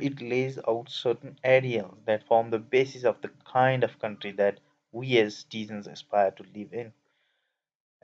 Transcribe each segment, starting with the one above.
it lays out certain ideals that form the basis of the kind of country that we as citizens aspire to live in।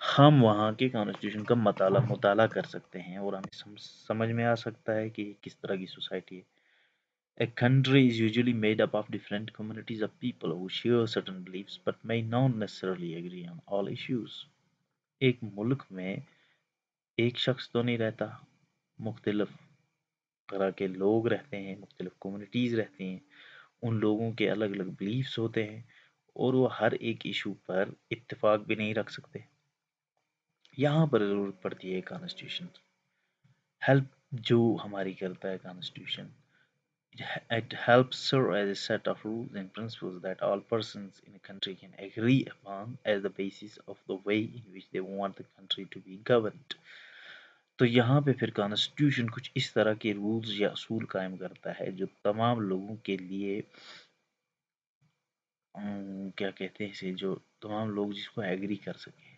ہم وہاں کے constitution کا مطالعہ کر سکتے ہیں اور ہمیں سمجھ میں آ سکتا ہے کہ کس طرح کی سوسائٹی ہے. A country is usually made up of different communities of people who share certain beliefs but may not necessarily agree on all issues. ایک ملک میں ایک شخص تو نہیں رہتا، مختلف طرح کے لوگ رہتے ہیں، مختلف کمیونٹیز رہتی ہیں، ان لوگوں کے الگ الگ بلیفس ہوتے ہیں اور وہ ہر ایک ایشو پر اتفاق بھی نہیں رکھ سکتے. یہاں پر ضرورت پڑتی ہے کانسٹیٹیوشن ہیلپ جو ہماری کرتا ہے constitution. It helps serve as a set of rules and principles that all persons in a country can agree upon as the basis of the way in which they want the country to be governed. تو یہاں پہ پھر constitution کچھ اس طرح کے rules یا اصول قائم کرتا ہے جو تمام لوگوں کے لیے کیا کہتے ہیں اسے، جو تمام لوگ جس کو ایگری کر سکیں،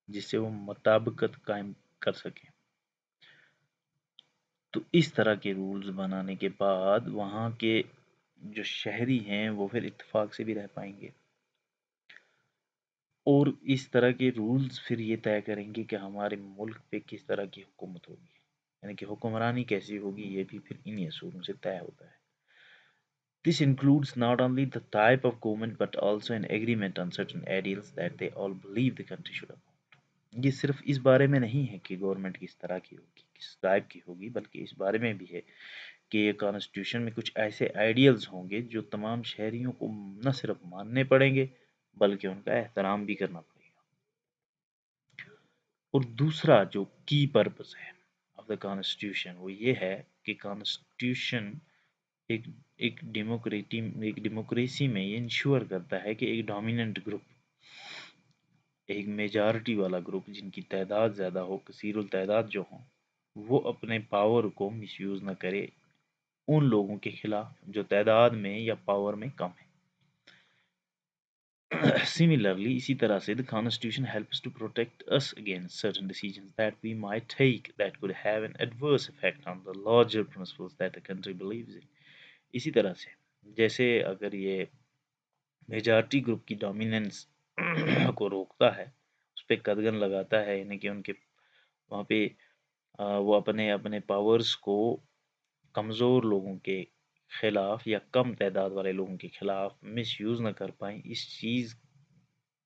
جس سے وہ مطابقت قائم کر سکیں. تو اس طرح کے رولز بنانے کے بعد وہاں کے جو شہری ہیں وہ پھر اتفاق سے بھی رہ پائیں گے اور اس طرح کے رولز پھر یہ طے کریں گے کہ ہمارے ملک پہ کس طرح کی حکومت ہوگی، یعنی کہ حکمرانی کیسی ہوگی، یہ بھی پھر انہی اصولوں سے طے ہوتا ہے. This includes not only the type of government but also an agreement on certain ideals that they all believe the country should adopt. یہ صرف اس بارے میں نہیں ہے کہ گورنمنٹ کس طرح کی ہوگی، کس ٹائپ کی ہوگی، بلکہ اس بارے میں بھی ہے کہ یہ کانسٹیٹیوشن میں کچھ ایسے آئیڈیلز ہوں گے جو تمام شہریوں کو نہ صرف ماننے پڑیں گے بلکہ ان کا احترام بھی کرنا پڑے گا. اور دوسرا جو کی پرپس ہے آف دا کانسٹیٹیوشن وہ یہ ہے کہ کانسٹیٹیوشن ایک ایک ڈیموکریسی میں یہ انشور کرتا ہے کہ ایک ڈومیننٹ گروپ، ایک میجارٹی والا گروپ جن کی تعداد زیادہ ہو، کثیر التعداد جو ہوں، وہ اپنے پاور کو مس یوز نہ کرے ان لوگوں کے خلاف جو تعداد میں یا پاور میں کم ہے. Similarly, اسی طرح سے the constitution helps to protect us against certain decisions that we might take that could have an adverse effect on the larger principles that the country believes in. اسی طرح سے جیسے اگر یہ میجارٹی گروپ کی ڈومیننس کو روکتا ہے، اس پہ قدغن لگاتا ہے، یعنی کہ ان کے وہاں پہ وہ اپنے اپنے پاورز کو کمزور لوگوں کے خلاف یا کم تعداد والے لوگوں کے خلاف مس یوز نہ کر پائیں، اس چیز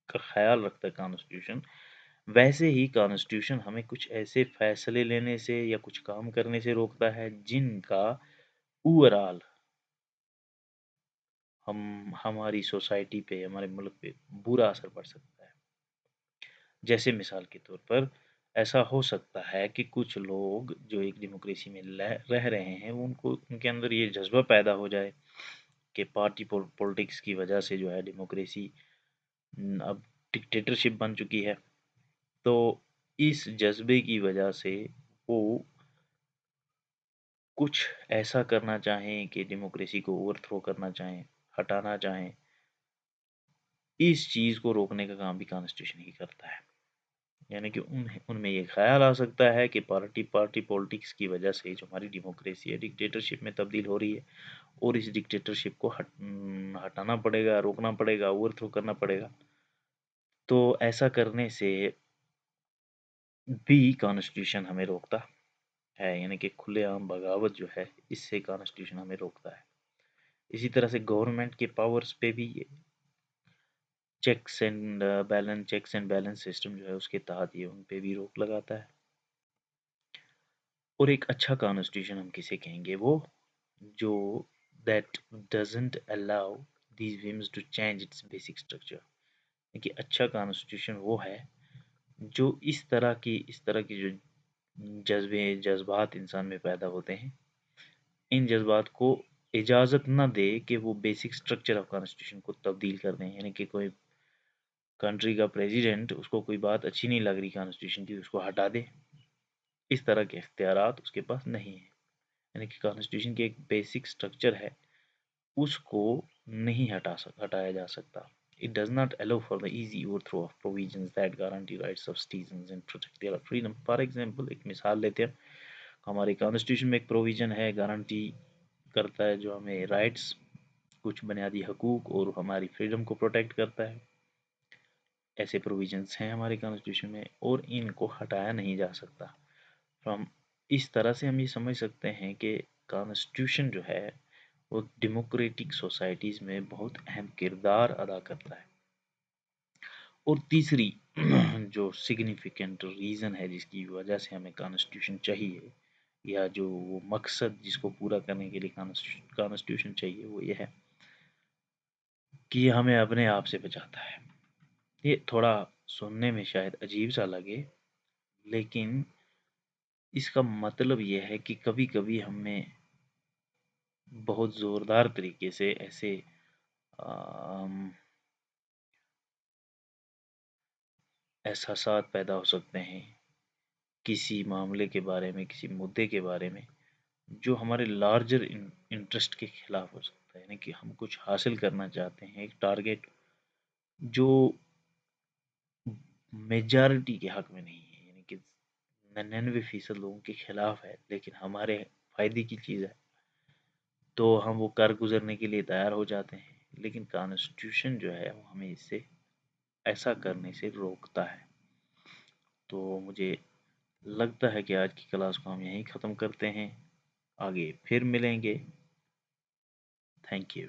کا خیال رکھتا ہے کانسٹیٹیوشن. ویسے ہی کانسٹیٹیوشن ہمیں کچھ ایسے فیصلے لینے سے یا کچھ کام کرنے سے روکتا ہے جن کا اوور آل ہماری سوسائٹی پہ، ہمارے ملک پہ برا اثر پڑ سکتا ہے. جیسے مثال کے طور پر ایسا ہو سکتا ہے کہ کچھ لوگ جو ایک ڈیموکریسی میں رہ رہے ہیں ان کے اندر یہ جذبہ پیدا ہو جائے کہ پارٹی پولیٹکس کی وجہ سے جو ہے ڈیموکریسی اب ڈکٹیٹرشپ بن چکی ہے، تو اس جذبے کی وجہ سے وہ کچھ ایسا کرنا چاہیں کہ ڈیموکریسی کو اوور تھرو کرنا چاہیں، ہٹانا چاہیں. اس چیز کو روکنے کا کام بھی کانسٹیٹیوشن ہی کرتا ہے. یعنی کہ ان میں یہ خیال آ سکتا ہے کہ پارٹی پولیٹکس کی وجہ سے جو ہماری ڈیموکریسی ہے ڈکٹیٹرشپ میں تبدیل ہو رہی ہے اور اس ڈکٹیٹرشپ کو ہٹانا پڑے گا، روکنا پڑے گا، اوور تھرو کرنا پڑے گا. تو ایسا کرنے سے بھی کانسٹیٹیوشن ہمیں روکتا ہے، یعنی کہ کھلے عام بغاوت جو ہے اس سے کانسٹیٹیوشن ہمیں روکتا ہے. اسی طرح سے گورنمنٹ کے پاورز پہ بھی چیکس اینڈ بیلنس سسٹم جو ہے اس کے تحت یہ ان پہ بھی روک لگاتا ہے. اور ایک اچھا کانسٹیٹیوشن ہم کسے کہیں گے، وہ جو that doesn't allow these whims to change its basic structure. کہ اچھا کانسٹیٹیوشن وہ ہے جو اس طرح کی جو جذبات انسان میں پیدا ہوتے ہیں، ان جذبات کو اجازت نہ دے کہ وہ بیسک سٹرکچر آف کانسٹیٹیوشن کو تبدیل کر دیں. یعنی کہ کوئی کنٹری کا پریزیڈنٹ، اس کو کوئی بات اچھی نہیں لگ رہی کانسٹیٹیوشن کی، اس کو ہٹا دے، اس طرح کے اختیارات اس کے پاس نہیں ہیں. یعنی کہ کانسٹیٹیوشن کی ایک بیسک سٹرکچر ہے، اس کو نہیں ہٹایا جا سکتا. It does not allow for the easy overthrow of provisions that guarantee rights of citizens and protect their freedom. For example, ایک مثال لیتے ہیں، ہماری کانسٹیٹیوشن میں ایک پروویژن ہے، گارنٹی کرتا ہے جو ہمیں رائٹس، کچھ بنیادی حقوق اور ہماری فریڈم کو پروٹیکٹ کرتا ہے. ایسے پروویژنس ہیں ہمارے کانسٹیٹیوشن میں اور ان کو ہٹایا نہیں جا سکتا. ہم اس طرح سے ہم یہ سمجھ سکتے ہیں کہ کانسٹیٹیوشن جو ہے وہ ڈیموکریٹک سوسائٹیز میں بہت اہم کردار ادا کرتا ہے. اور تیسری جو سگنیفیکنٹ ریزن ہے جس کی وجہ سے ہمیں کانسٹیٹیوشن چاہیے، یا جو وہ مقصد جس کو پورا کرنے کے لیے کانسٹیٹیوشن چاہیے، وہ یہ ہے کہ یہ ہمیں اپنے آپ سے بچاتا ہے. یہ تھوڑا سننے میں شاید عجیب سا لگے، لیکن اس کا مطلب یہ ہے کہ کبھی کبھی ہمیں بہت زوردار طریقے سے ایسے احساسات پیدا ہو سکتے ہیں کسی معاملے کے بارے میں، کسی مدعے کے بارے میں، جو ہمارے لارجر انٹرسٹ کے خلاف ہو سکتا ہے. یعنی کہ ہم کچھ حاصل کرنا چاہتے ہیں، ایک ٹارگیٹ جو میجارٹی کے حق میں نہیں ہے، یعنی کہ 99% لوگوں کے خلاف ہے، لیکن ہمارے فائدے کی چیز ہے، تو ہم وہ کر گزرنے کے لیے تیار ہو جاتے ہیں. لیکن کانسٹیٹیوشن جو ہے وہ ہمیں اس سے ایسا کرنے سے روکتا ہے. تو مجھے لگتا ہے کہ آج کی کلاس کو ہم یہیں ختم کرتے ہیں، آگے پھر ملیں گے. Thank you.